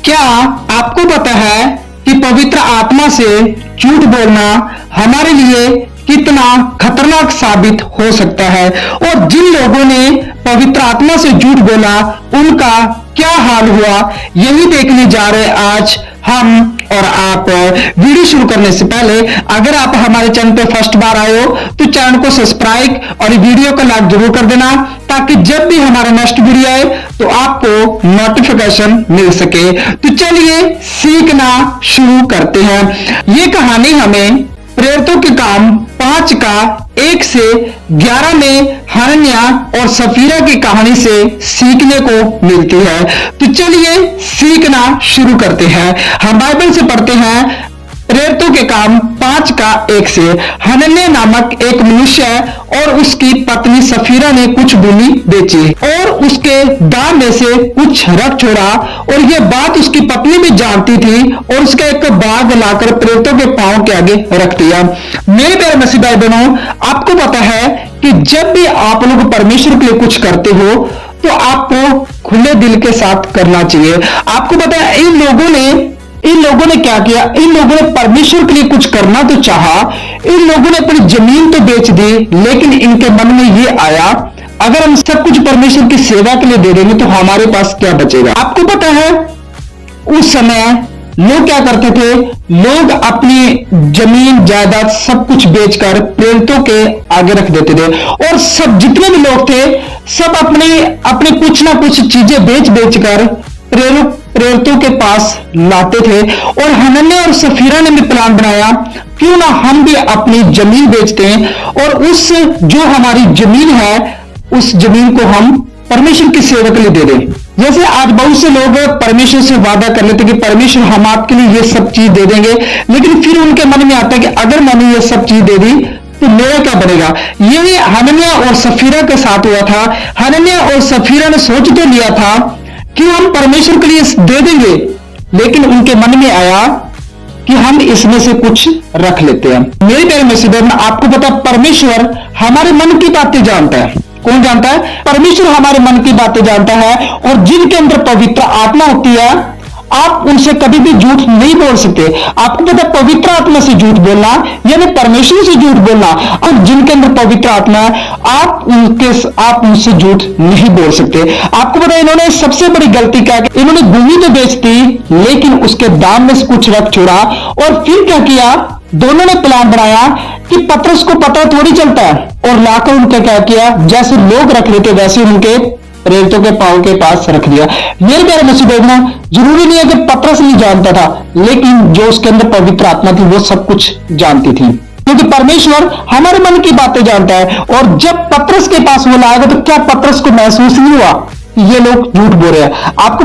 क्या आपको पता है कि पवित्र आत्मा से झूठ बोलना हमारे लिए कितना खतरनाक साबित हो सकता है और जिन लोगों ने पवित्र आत्मा से झूठ बोला उनका क्या हाल हुआ, यही देखने जा रहे आज हम और आप। वीडियो शुरू करने से पहले अगर आप हमारे चैनल पे फर्स्ट बार आए हो तो चैनल को सब्सक्राइब और वीडियो को लाइक जरूर कर देना, ताकि जब भी हमारा नेक्स्ट वीडियो आए तो आपको नोटिफिकेशन मिल सके। तो चलिए सीखना शुरू करते हैं। ये कहानी हमें प्रेरितों के काम 5 का 1 से 11 में हनन्याह और सफीरा की कहानी से सीखने को मिलती है। तो चलिए सीखना शुरू करते हैं। हम बाइबल से पढ़ते हैं प्रेरितों के काम 5 का 1 से। हनन्याह नामक एक मनुष्य और उसकी पत्नी सफीरा ने कुछ भूमि बेची और उसके दाम में से कुछ रख छोड़ा, और यह बात उसकी पत्नी भी जानती थी, और उसका एक बाग लाकर प्रेरितों के पांव के आगे रख दिया। मेरे प्यारे मसीह भाई बहनों, आपको पता है कि जब भी आप लोग परमेश्वर के लिए कुछ करते हो तो आपको खुले दिल के साथ करना चाहिए। आपको पता है इन लोगों ने क्या किया? इन लोगों ने परमेश्वर के लिए कुछ करना तो चाहा, इन लोगों ने अपनी जमीन तो बेच दी, लेकिन इनके मन में ये आया अगर हम सब कुछ परमेश्वर की सेवा के लिए दे देंगे तो हमारे पास क्या बचेगा। आपको पता है उस समय लोग क्या करते थे? लोग अपनी जमीन जायदाद सब कुछ बेचकर प्रेरितों के आगे रख देते थे, और सब जितने भी लोग थे सब अपने कुछ ना कुछ चीजें बेच बेचकर प्रेरितों के पास लाते थे। और हनन्याह और सफीरा ने भी प्लान बनाया, क्यों ना हम भी अपनी जमीन बेचते हैं और उस जो हमारी जमीन है उस जमीन को हम परमेश्वर की सेवा के लिए दे दें। जैसे आज बहुत से लोग परमेश्वर से वादा कर लेते कि परमेश्वर हम आपके लिए ये सब चीज दे देंगे, लेकिन फिर उनके मन में आता है कि अगर मैंने ये सब चीज दे दी तो मेरा क्या बनेगा। यही हनन्याह और सफीरा के साथ हुआ था। हनन्याह और सफीरा ने सोच तो लिया था कि हम परमेश्वर के लिए दे देंगे, लेकिन उनके मन में आया कि हम इसमें से कुछ रख लेते हैं। मेरे प्यारे मसीह भाई, आपको पता परमेश्वर हमारे मन की बातें जानता है। कौन जानता है? परमेश्वर हमारे मन की बातें जानता है, और जिनके अंदर पवित्र आत्मा होती है आप उनसे कभी भी झूठ नहीं बोल सकते। आपको पता है पवित्र आत्मा से झूठ बोलना यानी परमेश्वर से झूठ बोलना, और जिनके अंदर पवित्र आत्मा है आप उनसे झूठ नहीं बोल सकते। आपको पता है इन्होंने सबसे बड़ी गलती क्या की? इन्होंने भूमि तो बेच दी, लेकिन उसके दाम में से कुछ रख छोड़ा, और फिर क्या किया? दोनों ने प्लान बनाया कि पतरस को पता थोड़ी चलता है, और लाकर उनका क्या किया? जैसे लोग रख लेते वैसे उनके प्रेरितों के पांव के पास रख दिया। मेरे प्यारे मसीह भाइयों, जरूरी नहीं है कि पतरस नहीं जानता था, लेकिन जो उसके अंदर पवित्र आत्मा थी वो सब कुछ जानती थी, क्योंकि परमेश्वर हमारे मन की बातें जानता है। और जब पतरस के पास वो लाएगा तो क्या पतरस को महसूस नहीं हुआ कि ये लोग झूठ बोल रहे हैं? आपको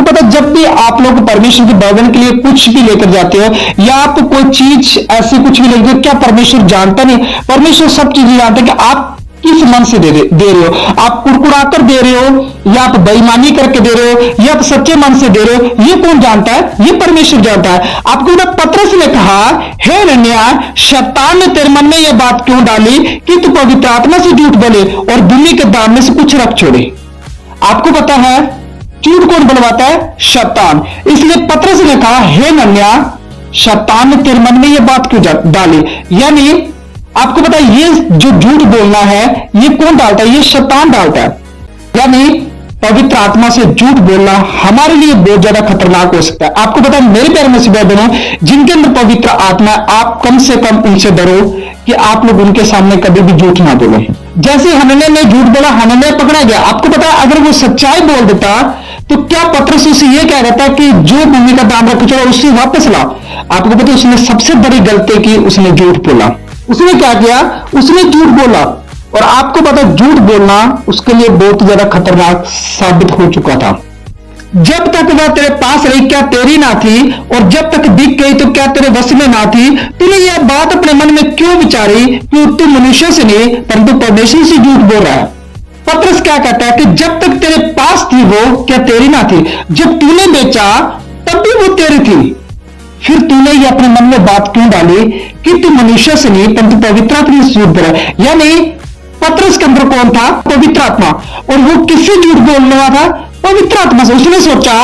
पता जब भी आप लोग परमेश्वर के भवन के लिए कुछ भी लेकर जाते हो, या आप कोई चीज ऐसी कुछ भी लेकर, क्या परमेश्वर जानता नहीं? परमेश्वर सब चीजें जानते हैं कि आप किस मन से दे रहे हो। आप कुड़कुड़ा कर दे रहे हो, या आप बेईमानी करके दे रहे हो, या आप सच्चे मन से दे रहे हो, ये कौन जानता है? ये परमेश्वर जानता है। आपको पतरस ने कहा, हे हनन्याह, शैतान ने तेरे मन में यह बात क्यों डाली कि तू पवित्र आत्मा से झूठ बोले और भूमि के दाम में से कुछ रख छोड़े। आपको पता है झूठ कौन बुलवाता है? शैतान। इसलिए पतरस ने कहा, हे हनन्याह, शैतान ने तेरे मन में यह बात क्यों डाली? यानी आपको पता है ये जो झूठ बोलना है ये कौन डालता है? ये शैतान डालता है। यानी पवित्र आत्मा से झूठ बोलना हमारे लिए बहुत ज्यादा खतरनाक हो सकता है। आपको पता है मेरे प्यारे मसीह भाई बहनों, जिनके अंदर पवित्र आत्मा है आप कम से कम उनसे डरो कि आप लोग उनके सामने कभी भी झूठ ना बोलो। जैसे हनन्याह ने झूठ बोला, हनन्याह पकड़ा गया। आपको पता है अगर वो सच्चाई बोल देता तो क्या पतरस उसे ये कह रहा था कि जो भूमि का दाम रख छोड़ा उससे वापस ला? आपको पता है उसने सबसे बड़ी गलती की, उसने झूठ बोला। उसने क्या किया? उसने झूठ बोला, और आपको पता झूठ बोलना उसके लिए बहुत ज्यादा खतरनाक साबित हो चुका था। जब तक वह तेरे पास रही क्या तेरी ना थी, और जब तक बिक गई तो क्या तेरे वश में ना थी? तूने यह बात अपने मन में क्यों विचारी कि तू मनुष्य से नहीं परंतु परमेश्वर से झूठ बोल रहा है? पतरस क्या कहता है कि जब तक तेरे पास थी वो क्या तेरी ना थी? जब तूने बेचा तब भी वो तेरी थी, फिर तूने ये अपने मन में बात क्यों डाली कि तू मनुष्य से नहीं परंतु पवित्र आत्मा से झूठ बोला? यानी पतरस के अंदर कौन था? पवित्र आत्मा। और वो किससे झूठ बोलने वाला था? पवित्र आत्मा से। उसने सोचा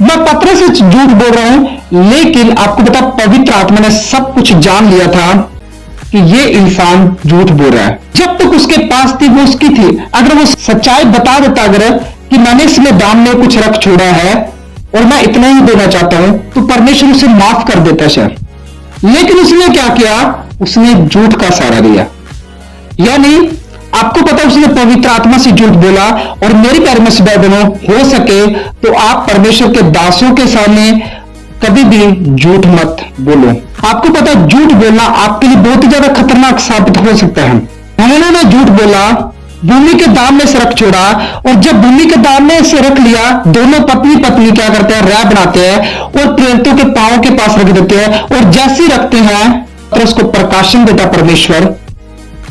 मैं पत्र से झूठ बोल रहा हूं, लेकिन आपको पता पवित्र आत्मा ने सब कुछ जान लिया था कि ये इंसान झूठ बोल रहा है। जब तक उसके पास थी वो उसकी थी। अगर वो सच्चाई बता देता अगर कि मैंने इस मैदान में कुछ रख छोड़ा है और मैं इतना ही देना चाहता हूं, तो परमेश्वर उसे माफ कर देता शायद। लेकिन उसने क्या किया, उसने झूठ का सहारा दिया। यानी आपको पता उसने पवित्र आत्मा से झूठ बोला। और मेरी प्यारे मसीह बहनों, हो सके तो आप परमेश्वर के दासों के सामने कभी भी झूठ मत बोलो। आपको पता है झूठ बोलना आपके लिए बहुत ही ज्यादा खतरनाक साबित हो सकता है। उन्होंने झूठ बोला, भूमि के दाम में से रख छोड़ा, और जब भूमि के दाम में से रख लिया, दोनों पत्नी पत्नी क्या करते हैं, राह बनाते हैं और प्रेरितों के पांव के पास रख देते हैं। और जैसे रखते हैं, पतरस को प्रकाशन देता परमेश्वर,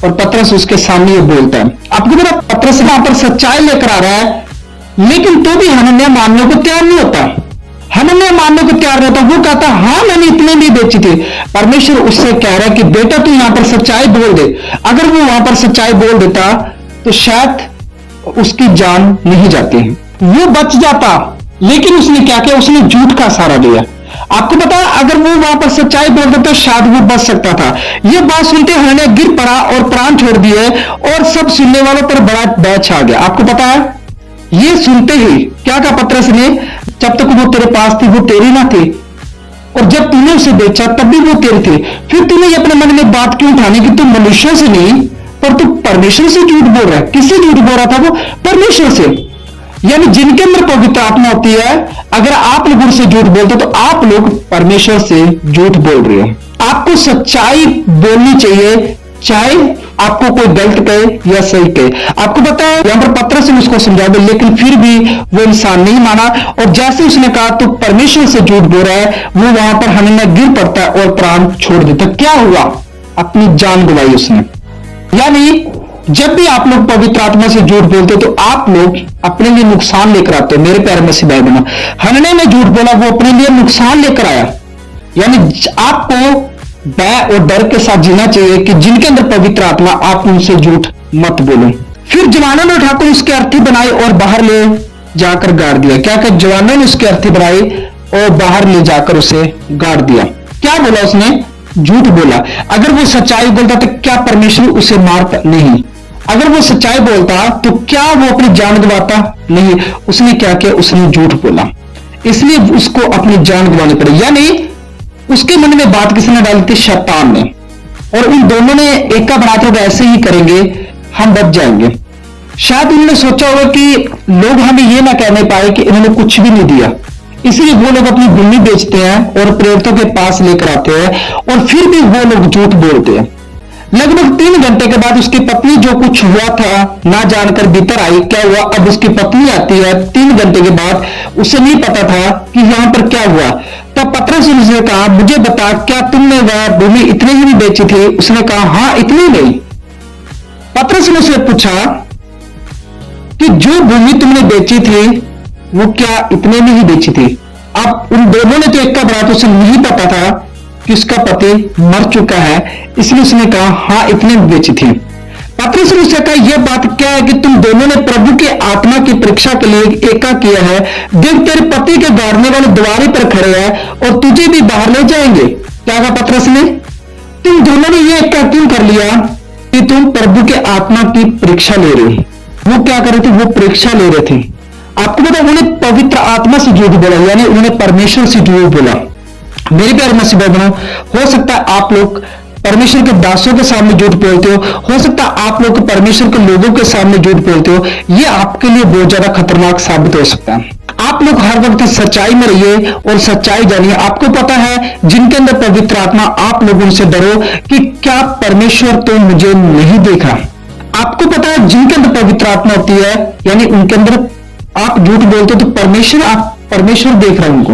और पतरस उसके सामने ये बोलता है। आपको पता पतरस वहां पर सच्चाई लेकर आ रहा है, लेकिन तो भी हनन्याह मानने को तैयार नहीं होता। हनन्याह मानने को तैयार रहता, वो कहता हाँ मैंने इतने भी बेची थी। परमेश्वर उससे कह रहा है कि बेटा तू यहां पर सच्चाई बोल दे। अगर वो वहां पर सच्चाई बोल देता तो शायद उसकी जान नहीं जाती, वो बच जाता। लेकिन उसने क्या किया, उसने झूठ का सहारा लिया। आपको पता है अगर वो वहां पर सच्चाई बोल देता तो शायद वो बच सकता था। ये बात सुनते हनन्याह गिर पड़ा और प्राण छोड़ दिए, और सब सुनने वालों पर बड़ा बैच आ गया। आपको पता है ये सुनते ही क्या कहा पतरस ने, जब तक वो तेरे पास थी वो तेरी ना थी, और जब तूने उसे बेचा तब भी वो तेरी थी। फिर तूने अपने मन में बात क्यों उठानी कि तू मनुष्यों से नहीं पर तू परमेश्वर से झूठ बोल रहा है। किससे झूठ बोल रहा था वो, परमेश्वर से। यानी जिनके अंदर पवित्र आत्मा होती है, अगर आप लोग उनसे झूठ बोलते तो आप लोग परमेश्वर से झूठ बोल रहे हो। आपको सच्चाई बोलनी चाहिए, चाहे आपको कोई गलत कहे या सही कहे। आपको पता है यहां पर पतरस ने उसको समझा दिया, लेकिन फिर भी वो इंसान नहीं माना, और जैसे उसने कहा तो परमेश्वर से झूठ बोल रहा है, वो वहां पर हनन्याह गिर पड़ता है और प्राण छोड़ देता। क्या हुआ, अपनी जान गंवाई उसने। यानी जब भी आप लोग पवित्र आत्मा से झूठ बोलते हो तो आप लोग अपने लिए नुकसान लेकर आते हो। मेरे प्यारे मसीह भाई बहनों, हनन्याह ने झूठ बोला, वो अपने लिए नुकसान लेकर आया। यानी आपको भय और डर के साथ जीना चाहिए कि जिनके अंदर पवित्र आत्मा, आप उनसे झूठ मत बोलो। फिर जवानों ने उठाकर उसके अर्थी बनाई और बाहर ले जाकर गाड़ दिया। क्या क्या जवानों ने उसके अर्थी बनाई और बाहर ले जाकर उसे गाड़ दिया। क्या बोला उसने, झूठ बोला। अगर वो सच्चाई बोलता तो क्या परमेश्वर उसे मारता? नहीं। अगर वो सच्चाई बोलता तो क्या वो अपनी जान गंवाता? नहीं। उसने क्या किया, उसने झूठ बोला, इसलिए उसको अपनी जान गंवानी पड़ी। यानी उसके मन में बात किसने डाली थी, शैतान ने। और उन दोनों ने एक का बनाते हुए ऐसे ही करेंगे, हम बच जाएंगे। शायद उन्होंने सोचा होगा कि लोग हमें ये ना कहने पाए कि इन्होंने कुछ भी नहीं दिया, इसलिए वो लोग अपनी भूमि बेचते हैं और प्रेरितों के पास लेकर आते हैं, और फिर भी वो लोग झूठ बोलते हैं। लगभग 3 घंटे के बाद उसकी पत्नी जो कुछ हुआ था ना जानकर भीतर आई। क्या हुआ, अब उसकी पत्नी आती है 3 घंटे के बाद, उसे नहीं पता था कि यहां पर क्या हुआ। तब पतरस ने उसने कहा, मुझे बता क्या तुमने वह भूमि इतने ही में बेची थी? उसने कहा हाँ इतनी नहीं। पतरस ने उससे पूछा कि जो भूमि तुमने बेची थी वो क्या इतने में ही बेची थी? अब उन दोनों ने तो एक का बड़ा, तो उसे नहीं पता था कि उसका पति मर चुका है, इसलिए उसने कहा हाँ इतने में बेची थी। पतरस ने उससे कहा, यह बात क्या है कि तुम दोनों ने प्रभु के आत्मा की परीक्षा के लिए एका किया है। देख तेरे पति के गाड़ने वाले द्वारे पर खड़े हैं और तुझे भी बाहर ले जाएंगे। क्या कहा पतरस ने, तुम दोनों ने यह एका क्यों कर लिया कि तुम प्रभु के आत्मा की परीक्षा ले रहे हो। वो क्या कर रहे थे, वो परीक्षा ले रहे थे। आपको पता उन्होंने पवित्र आत्मा से झूठ बोला, यानी उन्होंने परमेश्वर से झूठ बोला। मेरे प्यारे मसीह भाइयों, हो सकता है आप लोग परमेश्वर के दासों के सामने झूठ बोलते हो सकता है आप लोग परमेश्वर के लोगों के सामने झूठ बोलते हो। ये आपके लिए बहुत ज्यादा खतरनाक साबित हो सकता है। आप लोग हर वक्त सच्चाई में रहिए और सच्चाई जानिए। आपको पता है जिनके अंदर पवित्र आत्मा, आप लोग उनसे डरो कि क्या परमेश्वर तो मुझे नहीं देखा। आपको पता है जिनके अंदर पवित्र आत्मा होती है, यानी उनके अंदर आप झूठ बोलते हो तो परमेश्वर देख रहा है उनको।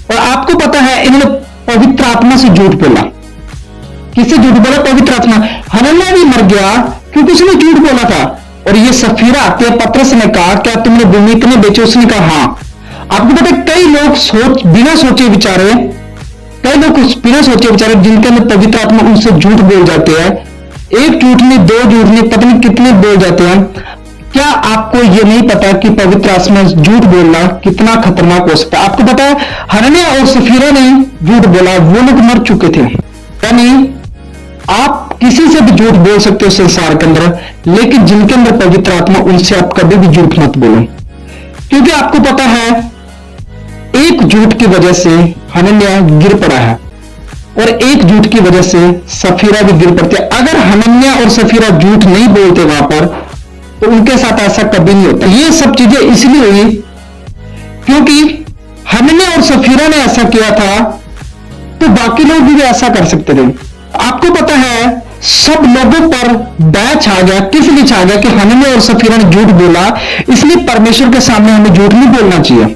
और आपको पता है इन्होंने पवित्र आत्मा से झूठ बोला। किससे झूठ बोला, पवित्र आत्मा। हनन्याह भी मर गया क्योंकि उसने झूठ बोला था। और ये सफीरा आती है, पतरस ने कहा क्या तुमने भूमि इतने बेचे? उसने कहा हाँ। आपको पता है कई लोग बिना सोचे विचारे जिनके अंदर पवित्र आत्मा, उनसे झूठ बोल जाते हैं। एक झूठ नहीं, 2 झूठ नहीं, पता नहीं कितने बोल जाते हैं। क्या आपको यह नहीं पता कि पवित्र आत्मा में झूठ बोलना कितना खतरनाक हो सकता है? आपको पता है हनन्याह और सफीरा ने झूठ बोला, वो लोग मर चुके थे। यानी आप किसी से भी झूठ बोल सकते हो संसार के अंदर, लेकिन जिनके अंदर पवित्र आत्मा, उनसे आप कभी भी झूठ मत बोलो। क्योंकि आपको पता है एक झूठ की वजह से हनन्याह गिर पड़ा है और एक झूठ की वजह से सफीरा भी गिर पड़ती है। अगर हनन्याह और सफीरा झूठ नहीं बोलते वहां पर, तो उनके साथ ऐसा कभी नहीं होता। ये सब चीजें इसलिए हुई क्योंकि हनन्याह और सफीरा ने ऐसा किया था, तो बाकी लोग भी ऐसा कर सकते थे। आपको पता है सब लोगों पर बैच आ गया, किस लिए आ गया कि हनन्याह और सफीरा ने झूठ बोला, इसलिए परमेश्वर के सामने हमें झूठ नहीं बोलना चाहिए।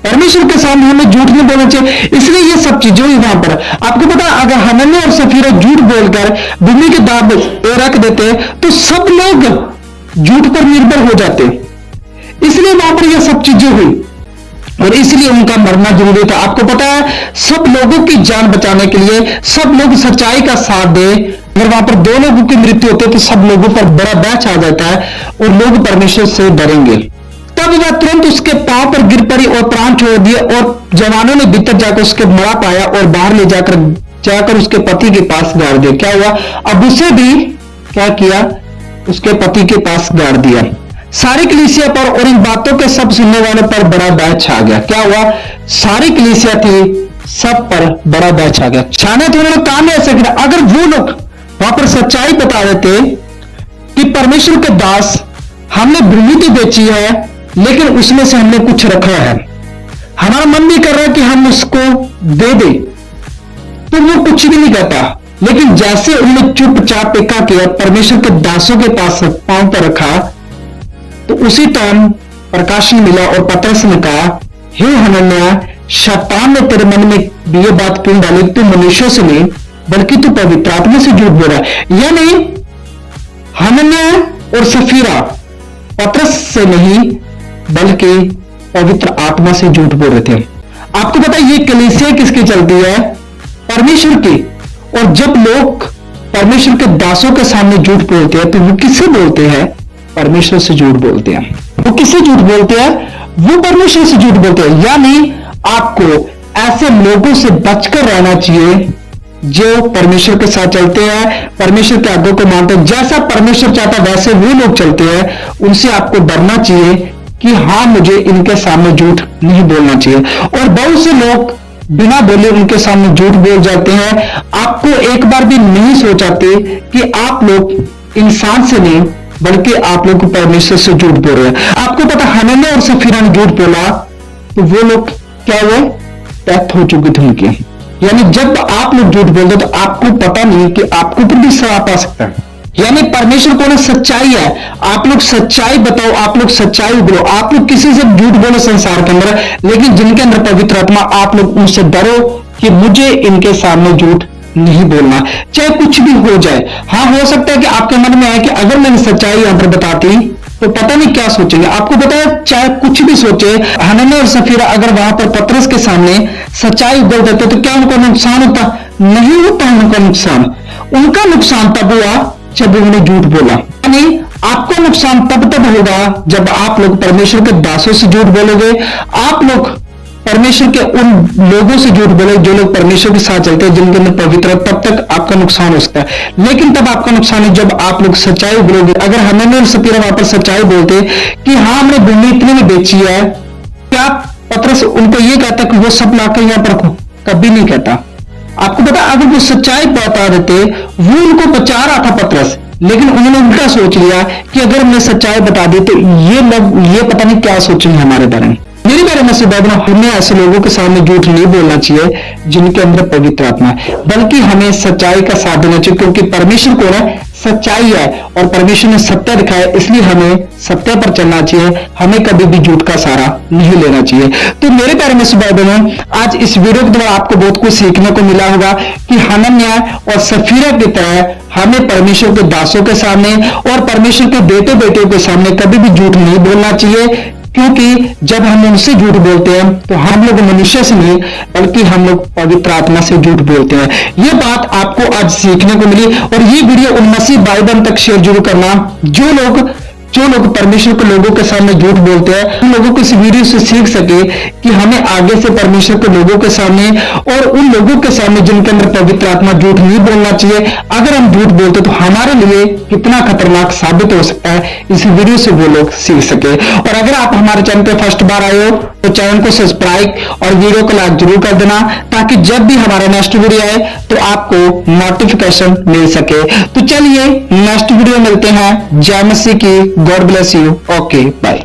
परमेश्वर के सामने हमें झूठ नहीं बोलना चाहिए, इसलिए ये सब चीजें हुई वहां पर। आपको पता है अगर हनन्याह और सफीरा झूठ बोलकर भूमि के दाब रख देते तो सब लोग झूठ पर निर्भर हो जाते, इसलिए वहां पर यह सब चीजें हुई और इसलिए उनका मरना जरूरी था। आपको पता है सब लोगों की जान बचाने के लिए सब लोग सच्चाई का साथ दे। अगर वहां पर दो लोगों की मृत्यु होती है तो सब लोगों पर बड़ा बैच आ जाता है और लोग परमेश्वर से डरेंगे। तब वह तुरंत उसके पांव पर गिर पड़ी और प्राण छोड़ दिए और जवानों ने भीतर जाकर उसके मरा पाया और बाहर ले जाकर उसके पति के पास गाड़ दिया। क्या हुआ? अब उसे भी क्या किया? उसके पति के पास गाड़ दिया। सारी कलीसिया पर और इन बातों के सब सुनने वालों पर बड़ा बैच छा गया। क्या हुआ? सारी कलीसिया थी, सब पर बड़ा बैच छा गया। छाने तो उन्होंने काम ऐसा किया, अगर वो लोग वहां पर सच्चाई बता देते कि परमेश्वर के दास हमने भूमि तो बेची है, लेकिन उसमें से हमने कुछ रखा है, हमारा मन भी कर रहा है कि हम उसको दे दें, तो वो कुछ भी नहीं कहता। लेकिन जैसे उन्होंने चुपचाप एका किया, परमेश्वर के दासों के पास पांव पर रखा, तो उसी टाइम प्रकाशन मिला और पतरस ने कहा, हे हनन्याह, शैतान ने तेरे मन में ये बात क्यों डाली? तू मनुष्यों से नहीं बल्कि तू पवित्र आत्मा से झूठ बोल रहा है। यानी हनन्याह और सफीरा पतरस से नहीं बल्कि पवित्र आत्मा से झूठ बोल रहे थे। आपको पता है ये कलीसिया किसकी चलती है? परमेश्वर की। और जब लोग परमेश्वर के दासों के सामने झूठ बोलते हैं तो वो किससे बोलते हैं? परमेश्वर से झूठ बोलते हैं। वो किससे झूठ बोलते हैं? वो परमेश्वर से झूठ बोलते हैं। यानी आपको ऐसे लोगों से बचकर रहना चाहिए जो परमेश्वर के साथ चलते हैं, परमेश्वर के आज्ञा को मानते हैं, जैसा परमेश्वर चाहता वैसे वो लोग चलते हैं। उनसे आपको डरना चाहिए कि हाँ, मुझे इनके सामने झूठ नहीं बोलना चाहिए। और बहुत से लोग बिना बोले उनके सामने झूठ बोल जाते हैं। आपको एक बार भी नहीं सोचाते कि आप लोग इंसान से नहीं बल्कि आप लोग परमेश्वर से झूठ बोल रहे हैं। आपको पता हनन्याह और सफीरा ने झूठ बोला तो वो लोग क्या हुए? डेथ हो चुकी थी उनकी। यानी जब आप लोग झूठ बोलते तो आपको पता नहीं कि आपको ऊपर भी श्राप आ सकता है। यानी परमेश्वर कौन है? सच्चाई है। आप लोग सच्चाई बताओ, आप लोग सच्चाई बोलो। आप लोग किसी से झूठ बोलो संसार के अंदर, लेकिन जिनके अंदर पवित्र आत्मा, आप लोग उनसे डरो कि मुझे इनके सामने झूठ नहीं बोलना, चाहे कुछ भी हो जाए। हाँ, हो सकता है कि आपके मन में आए कि अगर मैंने सच्चाई यहां पर बताती तो पता नहीं क्या सोचेंगे। आपको पता है चाहे कुछ भी सोचे, हनन्याह और सफीरा अगर वहां पर पतरस के सामने सच्चाई उगल देते तो क्या उनको नुकसान होता? नहीं होता उनका नुकसान। उनका नुकसान तब हुआ जब उन्होंने झूठ बोला। यानी आपको नुकसान तब होगा जब आप लोग परमेश्वर के दासों से झूठ बोलोगे, आप लोग परमेश्वर के उन लोगों से झूठ बोले जो लोग परमेश्वर के साथ चलते हैं, जिनके अंदर पवित्र, तब तक आपका नुकसान हो सकता है। लेकिन तब आपका नुकसान है जब आप लोग सच्चाई बोलोगे। अगर हनन्याह और सफीरा वहां पर सच्चाई बोलते कि हाँ, हमने भूमि इतने में बेची है, क्या पतरस उनको ये कहता कि वो सब लाकर यहां पर रखो? कभी नहीं कहता। आपको पता अगर वो सच्चाई बता देते, वो उनको बचा रहा था पतरस, लेकिन उन्होंने उल्टा सोच लिया कि अगर हमने सच्चाई बता दी तो ये लोग ये पता नहीं क्या सोचेंगे हमारे बारे में। मेरे बारे में से हमें ऐसे लोगों के सामने झूठ नहीं बोलना चाहिए जिनके अंदर पवित्र आत्मा है, बल्कि हमें सच्चाई का साथ देना चाहिए। क्योंकि परमेश्वर कौन है? सच्चाई है और परमेश्वर ने सत्य दिखाया, इसलिए हमें सत्य पर चलना चाहिए। हमें कभी भी झूठ का सहारा नहीं लेना चाहिए। तो मेरे प्यारे में बहनों, आज इस वीडियो के द्वारा आपको बहुत कुछ सीखने को मिला होगा कि हनन्याह और सफीरा की तरह हमें परमेश्वर के दासों के सामने और परमेश्वर के बेटे बेटियों के सामने कभी भी झूठ नहीं बोलना चाहिए। क्योंकि जब हम उनसे झूठ बोलते हैं तो हम लोग मनुष्य से नहीं बल्कि हम लोग पवित्र आत्मा से झूठ बोलते हैं। यह बात आपको आज सीखने को मिली और ये वीडियो उन मसीह भाई बहन तक शेयर जरूर करना जो लोग जो लोग परमेश्वर के लोगों के सामने झूठ बोलते हैं, उन लोगों को इस वीडियो से सीख सके कि हमें आगे से परमेश्वर के लोगों के सामने और उन लोगों के सामने जिनके अंदर पवित्र आत्मा झूठ नहीं बोलना चाहिए। अगर हम झूठ बोलते तो हमारे लिए कितना खतरनाक साबित हो सकता है, इस वीडियो से वो लोग सीख सके। और अगर आप हमारे चैनल पे फर्स्ट बार आए हो तो चैनल को सब्सक्राइब और वीडियो को लाइक जरूर कर देना, ताकि जब भी हमारा नेक्स्ट वीडियो आए तो आपको नोटिफिकेशन मिल सके। तो चलिए नेक्स्ट वीडियो मिलते हैं। जय मसीह की। God bless you. Okay bye.